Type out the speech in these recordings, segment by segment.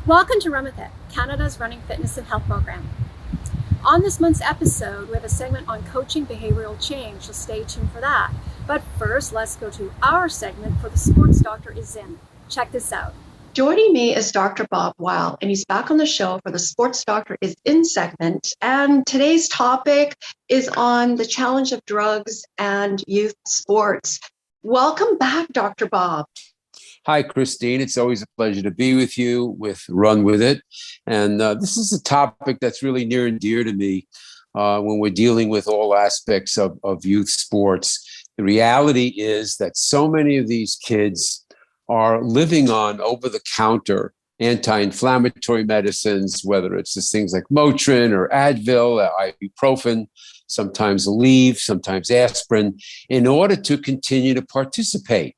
Welcome to Run With It, Canada's running fitness and health program. On this month's episode, we have a segment on coaching behavioral change, so stay tuned for that. But first, let's go to our segment for the Sports Doctor is In. Check this out. Joining me is Dr. Bob Weil, and he's back on the show for the Sports Doctor is In segment. And today's topic is on the challenge of drugs and youth sports. Welcome back, Dr. Bob. Hi, Christine. It's always a pleasure to be with you with Run With It. And this is a topic that's really near and dear to me when we're dealing with all aspects of youth sports. The reality is that so many of these kids are living on over-the-counter anti-inflammatory medicines, whether it's just things like Motrin or Advil, ibuprofen, sometimes Aleve, sometimes aspirin, in order to continue to participate.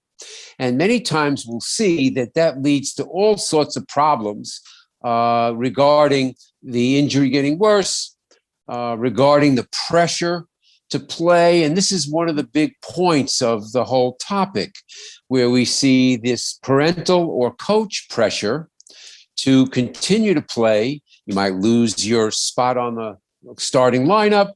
And many times we'll see that leads to all sorts of problems regarding the injury getting worse, regarding the pressure to play. And this is one of the big points of the whole topic, where we see this parental or coach pressure to continue to play. You might lose your spot on the starting lineup.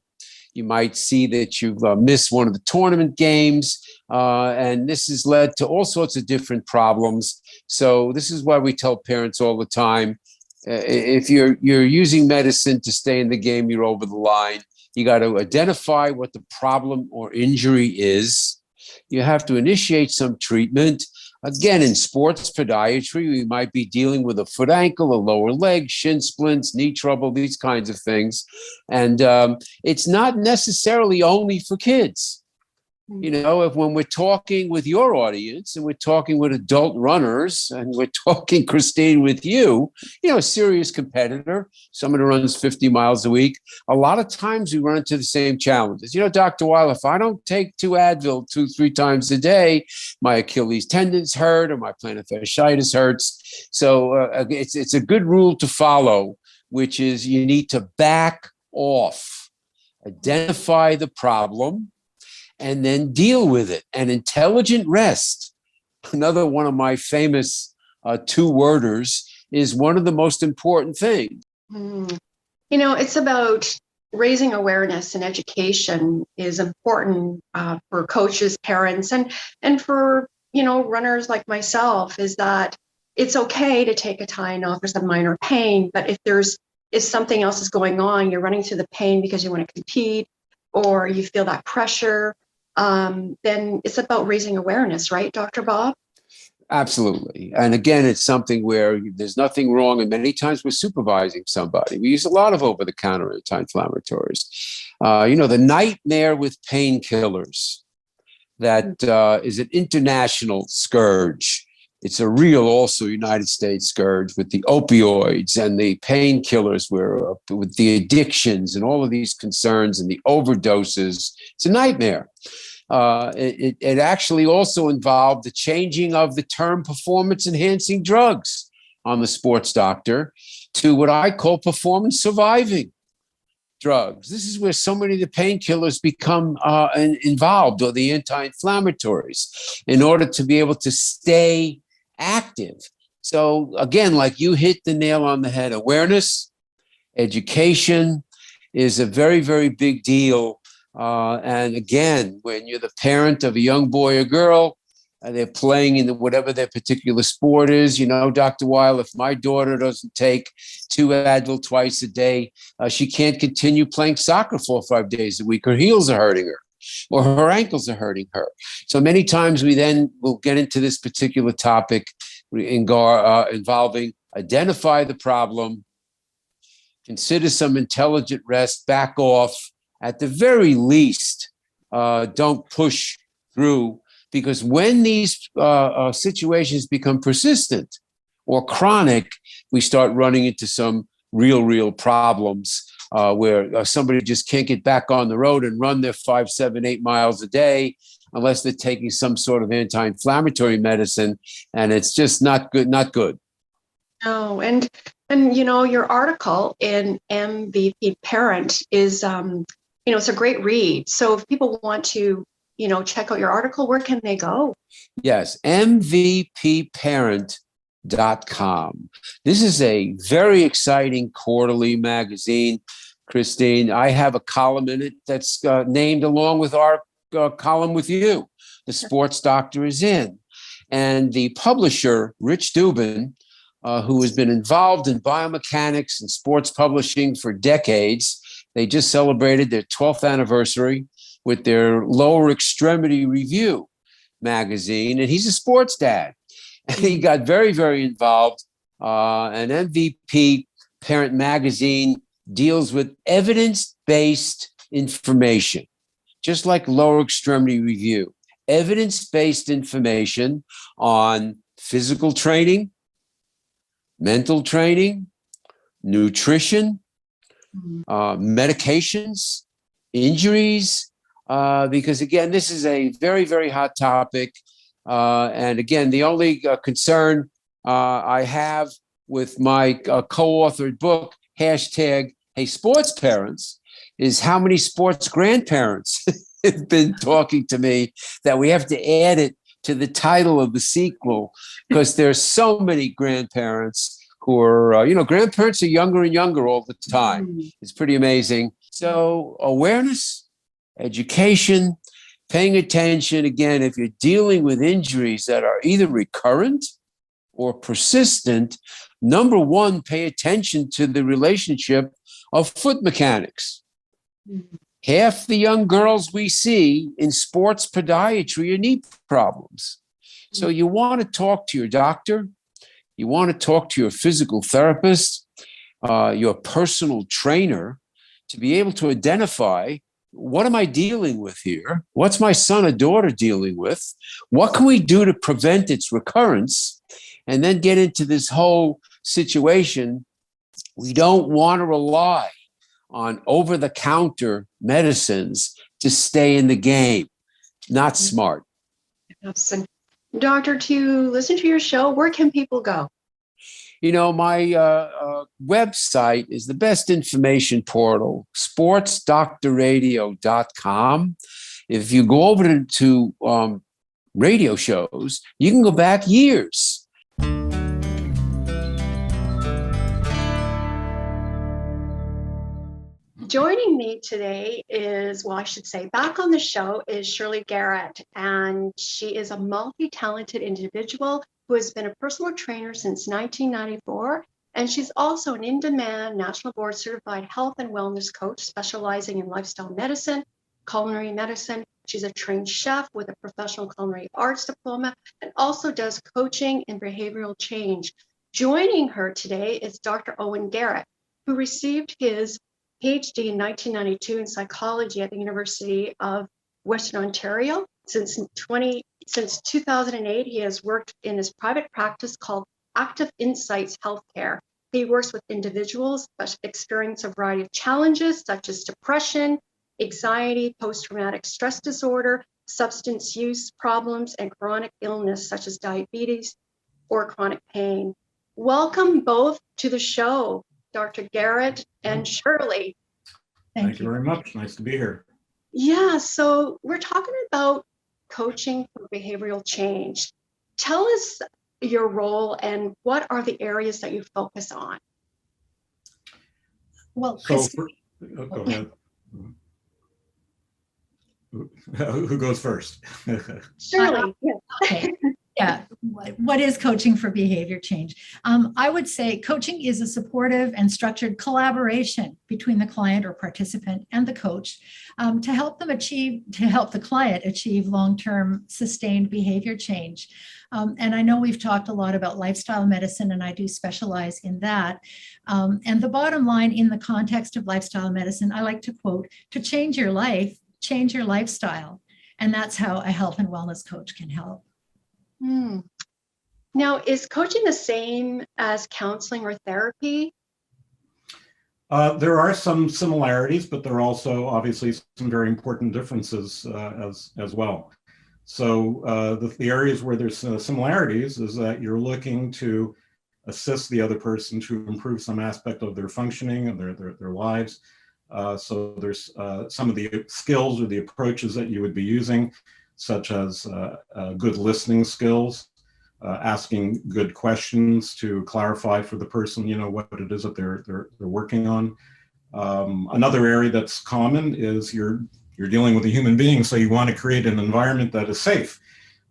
You might see that you've missed one of the tournament games. And this has led to all sorts of different problems. So this is why we tell parents all the time, if you're using medicine to stay in the game, you're over the line. You got to identify what the problem or injury is. You have to initiate some treatment. Again, in sports podiatry, we might be dealing with a foot ankle, a lower leg, shin splints, knee trouble, these kinds of things. And it's not necessarily only for kids. You know, when we're talking with your audience and we're talking with adult runners and we're talking, Christine, with you, a serious competitor, someone who runs 50 miles a week, a lot of times we run into the same challenges. Dr. Weil, if I don't take 2 Advil 2-3 times a day, my Achilles tendons hurt or my plantar fasciitis hurts. So it's a good rule to follow, which is you need to back off, identify the problem, and then deal with it. And intelligent rest, another one of my famous 2-worders, is one of the most important things. It's about raising awareness, and education is important for coaches, parents, and for, runners like myself, is that it's okay to take a time off for some minor pain. But if something else is going on, you're running through the pain because you want to compete or you feel that pressure, then it's about raising awareness, right, Dr. Bob? Absolutely. And again, it's something where there's nothing wrong. And many times we're supervising somebody. We use a lot of over-the-counter anti-inflammatories. The nightmare with painkillers, that is an international scourge. It's a real, also United States scourge with the opioids and the painkillers, with the addictions and all of these concerns and the overdoses. It's a nightmare. It actually also involved the changing of the term performance-enhancing drugs on the Sports Doctor to what I call performance-surviving drugs. This is where so many of the painkillers become involved, or the anti-inflammatories, in order to be able to stay active. So again, like you hit the nail on the head, awareness, education is a very, very big deal. And again, when you're the parent of a young boy or girl, they're playing in whatever their particular sport is, Dr. Weil, if my daughter doesn't take 2 Advil twice a day, she can't continue playing soccer 4 or 5 days a week. Her heels are hurting her, or her ankles are hurting her. So many times we then will get into this particular topic involving identify the problem, consider some intelligent rest, back off. At the very least, don't push through, because when these situations become persistent or chronic, we start running into some real problems where somebody just can't get back on the road and run their 5, 7, 8 miles a day unless they're taking some sort of anti-inflammatory medicine, and it's just not good. No, and your article in MVP Parent is it's a great read. So if people want to check out your article, where can they go? Yes, mvpparent This is a very exciting quarterly magazine, Christine. I have a column in it that's named along with our column with you. The Sports Doctor is in. And the publisher, Rich Dubin, who has been involved in biomechanics and sports publishing for decades, they just celebrated their 12th anniversary with their Lower Extremity Review magazine. And he's a sports dad. And he got very, very involved. An MVP Parent Magazine deals with evidence-based information, just like Lower Extremity Review. Evidence-based information on physical training, mental training, nutrition, medications, injuries, because again, this is a very, very hot topic. And again, the only concern I have with my co-authored book, hashtag Hey Sports Parents, is how many sports grandparents have been talking to me that we have to add it to the title of the sequel, because there's so many grandparents who are, grandparents are younger and younger all the time. It's pretty amazing. So awareness, education, paying attention. Again, if you're dealing with injuries that are either recurrent or persistent, number one, pay attention to the relationship of foot mechanics. Half the young girls we see in sports podiatry are knee problems. So you want to talk to your doctor. You want to talk to your physical therapist, your personal trainer, to be able to identify, what am I dealing with here? What's my son or daughter dealing with? What can we do to prevent its recurrence? And then get into this whole situation. We don't want to rely on over-the-counter medicines to stay in the game. Not smart. Yes. And doctor, to listen to your show, where can people go? My website is the best information portal, sportsdoctorradio.com. If you go over to radio shows, you can go back years. Joining me today is, I should say, back on the show is Shirley Garrett, and she is a multi-talented individual who has been a personal trainer since 1994, and she's also an in-demand national board certified health and wellness coach specializing in lifestyle medicine, culinary medicine. She's a trained chef with a professional culinary arts diploma and also does coaching in behavioral change. Joining her today is Dr. Owen Garrett, who received his PhD in 1992 in psychology at the University of Western Ontario. Since 2008, he has worked in his private practice called Active Insights Healthcare. He works with individuals that experience a variety of challenges such as depression, anxiety, post-traumatic stress disorder, substance use problems, and chronic illness such as diabetes or chronic pain. Welcome both to the show, Dr. Garrett and Shirley. Thank you very much. Nice to be here. Yeah, so we're talking about coaching for behavioral change. Tell us your role and what are the areas that you focus on? Well, go ahead. Who goes first? Shirley. Okay. Yeah. What is coaching for behavior change? I would say coaching is a supportive and structured collaboration between the client or participant and the coach to help the client achieve long-term sustained behavior change. And I know we've talked a lot about lifestyle medicine, and I do specialize in that. And the bottom line in the context of lifestyle medicine, I like to quote, to change your life, change your lifestyle. And that's how a health and wellness coach can help. Now, is coaching the same as counseling or therapy? There are some similarities, but there are also obviously some very important differences as well. So the areas where there's similarities is that you're looking to assist the other person to improve some aspect of their functioning and their lives. So there's some of the skills or the approaches that you would be using, such as good listening skills, asking good questions to clarify for the person, what it is that they're working on. Another area that's common is you're dealing with a human being, so you want to create an environment that is safe.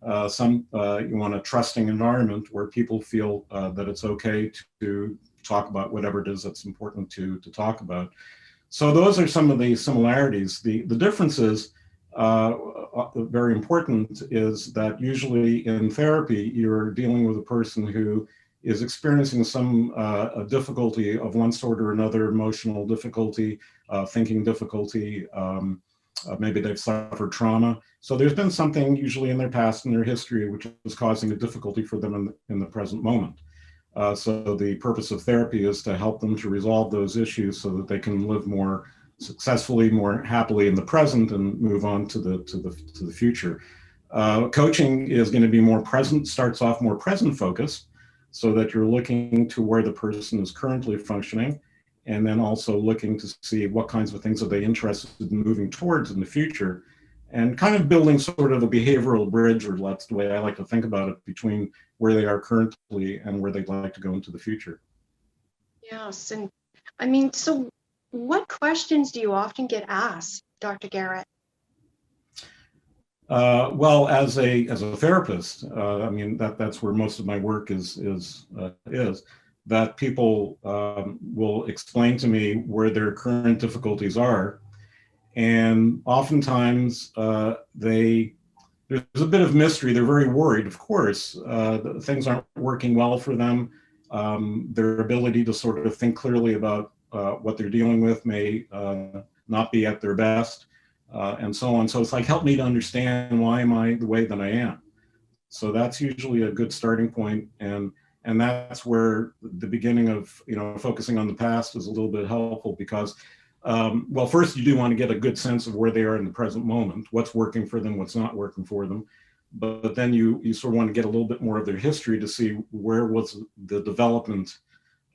You want a trusting environment where people feel that it's okay to talk about whatever it is that's important to talk about. So those are some of the similarities. The differences, very important, is that usually in therapy, you're dealing with a person who is experiencing some difficulty of one sort or another, emotional difficulty, thinking difficulty, maybe they've suffered trauma. So there's been something usually in their past, in their history, which is causing a difficulty for them in the present moment. So the purpose of therapy is to help them to resolve those issues so that they can live more successfully, more happily in the present, and move on to the future. Coaching is going to be more present, starts off more present focused, so that you're looking to where the person is currently functioning, and then also looking to see what kinds of things are they interested in moving towards in the future, and kind of building sort of a behavioral bridge, or that's the way I like to think about it, between where they are currently and where they'd like to go into the future. Yes, and I mean, so what questions do you often get asked, Dr. Garrett? Well, as a therapist, I mean that's where most of my work is that people will explain to me where their current difficulties are, and oftentimes there's a bit of mystery. They're very worried, of course. Things aren't working well for them. Their ability to sort of think clearly about what they're dealing with may not be at their best. And so on. So it's like, help me to understand, why am I the way that I am? So that's usually a good starting point, and that's where the beginning of focusing on the past is a little bit helpful, because well, first you do want to get a good sense of where they are in the present moment, what's working for them, what's not working for them, but then you sort of want to get a little bit more of their history to see where was the development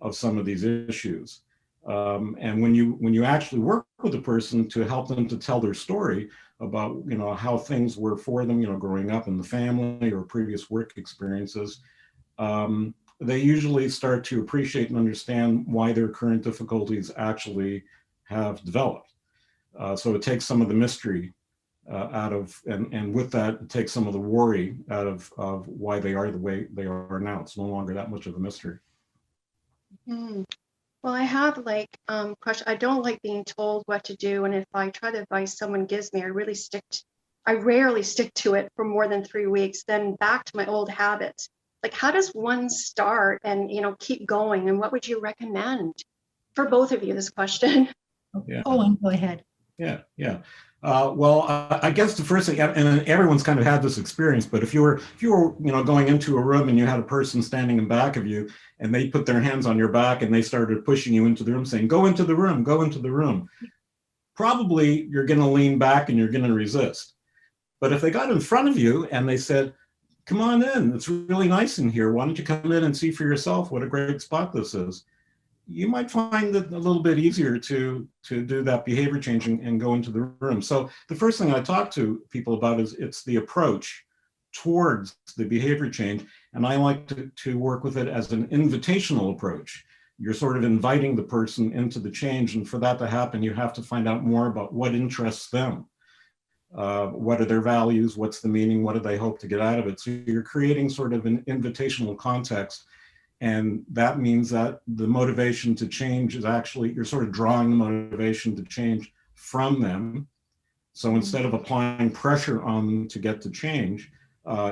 of some of these issues. And when you actually work with a person to help them to tell their story about how things were for them, growing up in the family or previous work experiences, they usually start to appreciate and understand why their current difficulties actually have developed. So it takes some of the mystery out of, and with that, it takes some of the worry out of why they are the way they are now. It's no longer that much of a mystery. Mm. Well, I have question. I don't like being told what to do, and if I try the advice someone gives me, I rarely stick to it for more than 3 weeks. Then back to my old habits. Like, how does one start and keep going? And what would you recommend for both of you? This question. Yeah. Owen, go ahead. Yeah. Well, I guess the first thing, and everyone's kind of had this experience, but if you were going into a room and you had a person standing in back of you, and they put their hands on your back and they started pushing you into the room, saying, "Go into the room, go into the room," probably you're going to lean back and you're going to resist. But if they got in front of you and they said, "Come on in, it's really nice in here. Why don't you come in and see for yourself what a great spot this is?" you might find it a little bit easier to do that behavior change and go into the room. So the first thing I talk to people about is it's the approach towards the behavior change. And I like to work with it as an invitational approach. You're sort of inviting the person into the change. And for that to happen, you have to find out more about what interests them. What are their values? What's the meaning? What do they hope to get out of it? So you're creating sort of an invitational context. And that means that the motivation to change is actually, you're sort of drawing the motivation to change from them. So instead of applying pressure on them to get to change,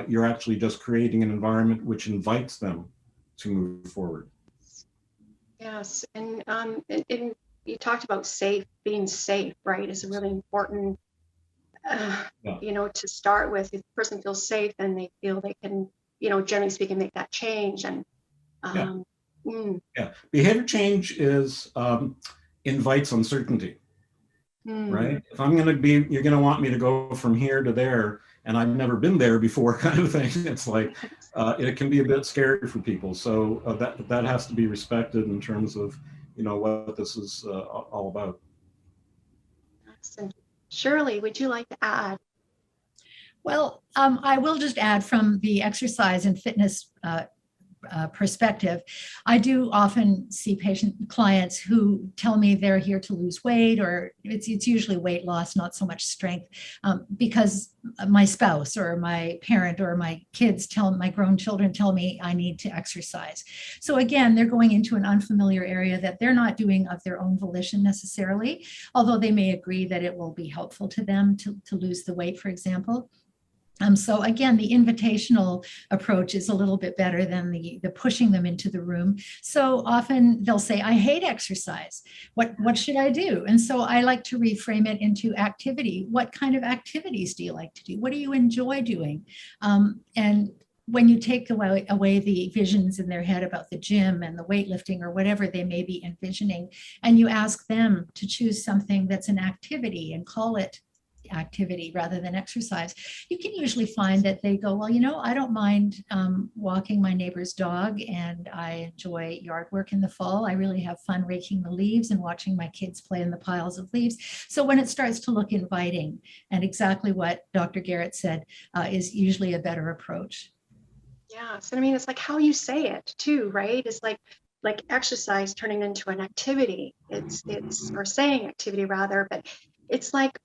you're actually just creating an environment which invites them to move forward. Yes, and you talked about being safe, right, is really important, to start with. If the person feels safe and they feel they can, generally speaking, make that change. And behavior change is invites uncertainty, right? If I'm going to be, you're going to want me to go from here to there, and I've never been there before, kind of thing. It's like it can be a bit scary for people. So that has to be respected in terms of what this is all about. Excellent. Shirley, would you like to add? Well, I will just add from the exercise and fitness perspective, I do often see clients who tell me they're here to lose weight, or it's usually weight loss, not so much strength, because my spouse or my parent or my my grown children tell me I need to exercise. So again, they're going into an unfamiliar area that they're not doing of their own volition necessarily, although they may agree that it will be helpful to them to lose the weight, for example. So again, the invitational approach is a little bit better than the pushing them into the room. So often they'll say, I hate exercise. What should I do? And so I like to reframe it into activity. What kind of activities do you like to do? What do you enjoy doing? And when you take away the visions in their head about the gym and the weightlifting or whatever they may be envisioning, and you ask them to choose something that's an activity and call it activity rather than exercise, you can usually find that they go, well, I don't mind walking my neighbor's dog, and I enjoy yard work in the fall. I really have fun raking the leaves and watching my kids play in the piles of leaves. So when it starts to look inviting, and exactly what Dr. Garrett said is usually a better approach. Yeah, so I mean, it's like how you say it too, right? It's like exercise turning into an activity. It's or saying activity rather, but it's like,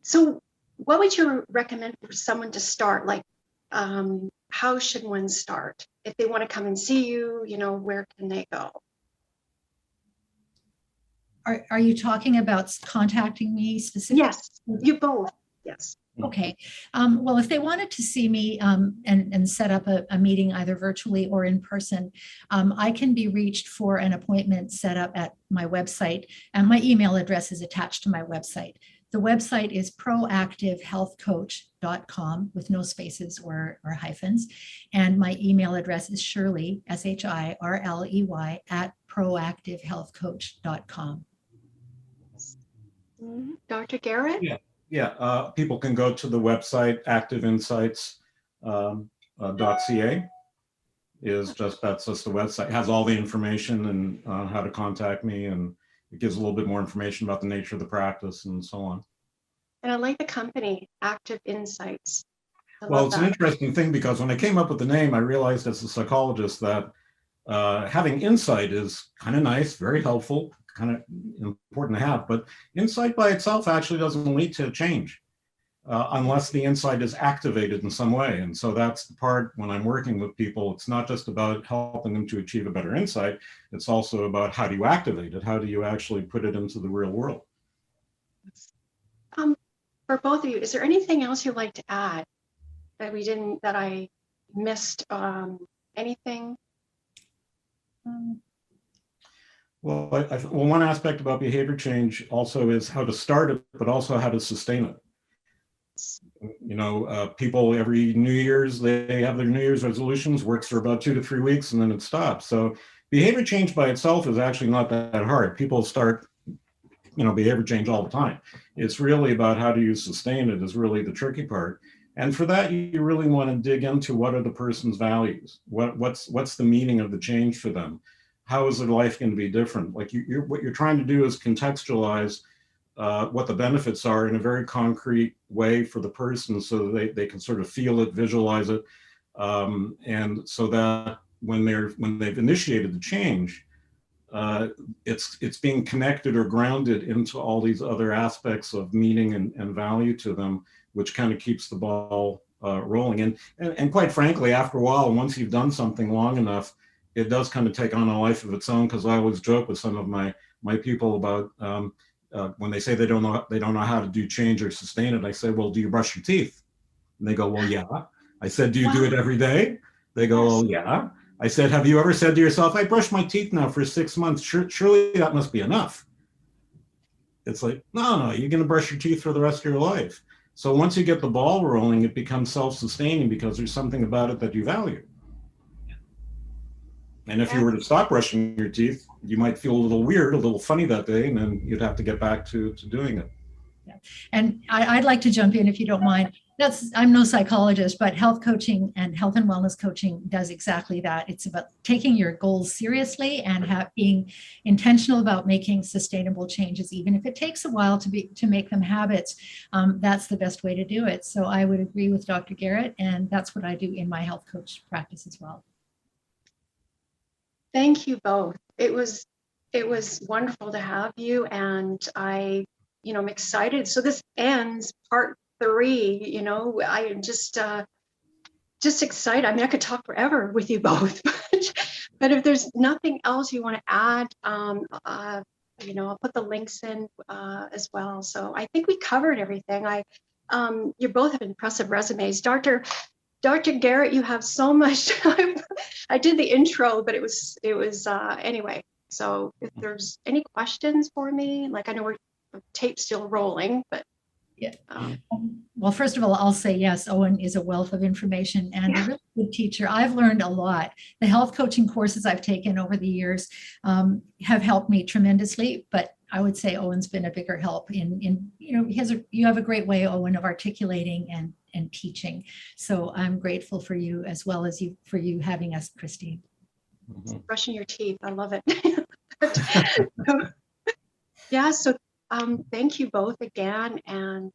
so what would you recommend for someone to start? Like, how should one start? If they want to come and see you, where can they go? Are you talking about contacting me specifically? Yes, you both. Yes. Okay. Well, if they wanted to see me and set up a meeting either virtually or in person, I can be reached for an appointment set up at my website, and my email address is attached to my website. The website is proactivehealthcoach.com with no spaces or hyphens. And my email address is Shirley, SHIRLEY, at proactivehealthcoach.com. Dr. Garrett? Yeah. People can go to the website, activeinsights.ca. That's just the website. It has all the information and how to contact me, and it gives a little bit more information about the nature of the practice and so on. And I like the company, Active Insights. Well, it's an interesting thing, because when I came up with the name, I realized as a psychologist that having insight is kind of nice, very helpful, kind of important to have, but insight by itself actually doesn't lead to change unless the insight is activated in some way. And so that's the part when I'm working with people, it's not just about helping them to achieve a better insight, it's also about how do you activate it? How do you actually put it into the real world? For both of you, is there anything else you'd like to add that I missed? Anything? Well, one aspect about behavior change also is how to start it, but also how to sustain it. People every New Year's, they have their New Year's resolutions, works for about 2 to 3 weeks, and then it stops. So behavior change by itself is actually not that hard. People start, behavior change all the time. It's really about how do you sustain it is really the tricky part. And for that, you really want to dig into what are the person's values? What's the meaning of the change for them? How is their life going to be different? Like what you're trying to do is contextualize what the benefits are in a very concrete way for the person, so that they can sort of feel it, visualize it, and so that when they've initiated the change, it's being connected or grounded into all these other aspects of meaning and value to them, which kind of keeps the ball rolling. And quite frankly, after a while, once you've done something long enough, it does kind of take on a life of its own. Because I always joke with some of my people about when they say they don't know how to do change or sustain it. I say, well, do you brush your teeth? And they go, well, yeah. I said, do you do it every day? They go, well, yeah. I said, have you ever said to yourself, I brushed my teeth now for 6 months. Surely that must be enough. It's like, no, you're going to brush your teeth for the rest of your life. So once you get the ball rolling, it becomes self-sustaining because there's something about it that you value. And if you were to stop brushing your teeth, you might feel a little weird, a little funny that day, and then you'd have to get back to doing it. Yeah. And I'd like to jump in if you don't mind. I'm no psychologist, but health coaching and health and wellness coaching does exactly that. It's about taking your goals seriously and being intentional about making sustainable changes, even if it takes a while to make them habits. That's the best way to do it. So I would agree with Dr. Garrett, and that's what I do in my health coach practice as well. Thank you both. It was wonderful to have you, and I'm excited. So this ends part 3. I am just excited. I mean, I could talk forever with you both, but if there's nothing else you want to add, I'll put the links in as well. So I think we covered everything. You both have impressive resumes. Dr. Garrett, you have so much. I did the intro, but it was anyway. So if there's any questions for me, like I know the tape's still rolling, but yeah. Well, first of all, I'll say yes, Owen is a wealth of information and a really good teacher. I've learned a lot. The health coaching courses I've taken over the years have helped me tremendously, but I would say Owen's been a bigger help in you have a great way, Owen, of articulating and teaching. So I'm grateful for you as well as for you having us, Christine. Brushing your teeth. I love it. So thank you both again. And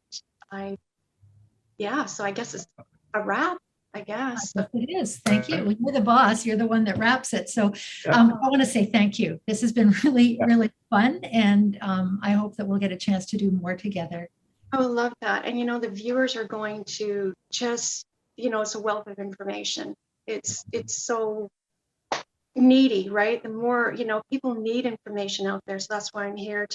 so I guess it's a wrap, I guess. It is. Thank you. Well, you're the boss. You're the one that wraps it. So I want to say thank you. This has been really, really fun. And I hope that we'll get a chance to do more together. I love that. And, the viewers are going to just, it's a wealth of information. It's so needy, right? The more, people need information out there. So that's why I'm here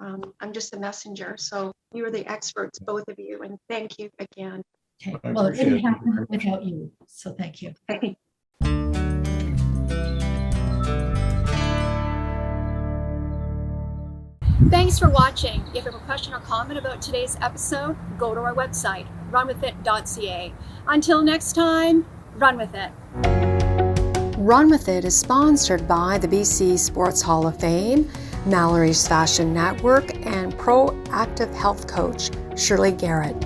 I'm just a messenger. So you are the experts, both of you. And thank you again. Okay. Well, it didn't happen without you. So thank you. Thanks for watching. If you have a question or comment about today's episode, go to our website, runwithit.ca. Until next time, run with it. Run With It is sponsored by the BC Sports Hall of Fame, Mallory's Fashion Network, and proactive health coach, Shirley Garrett.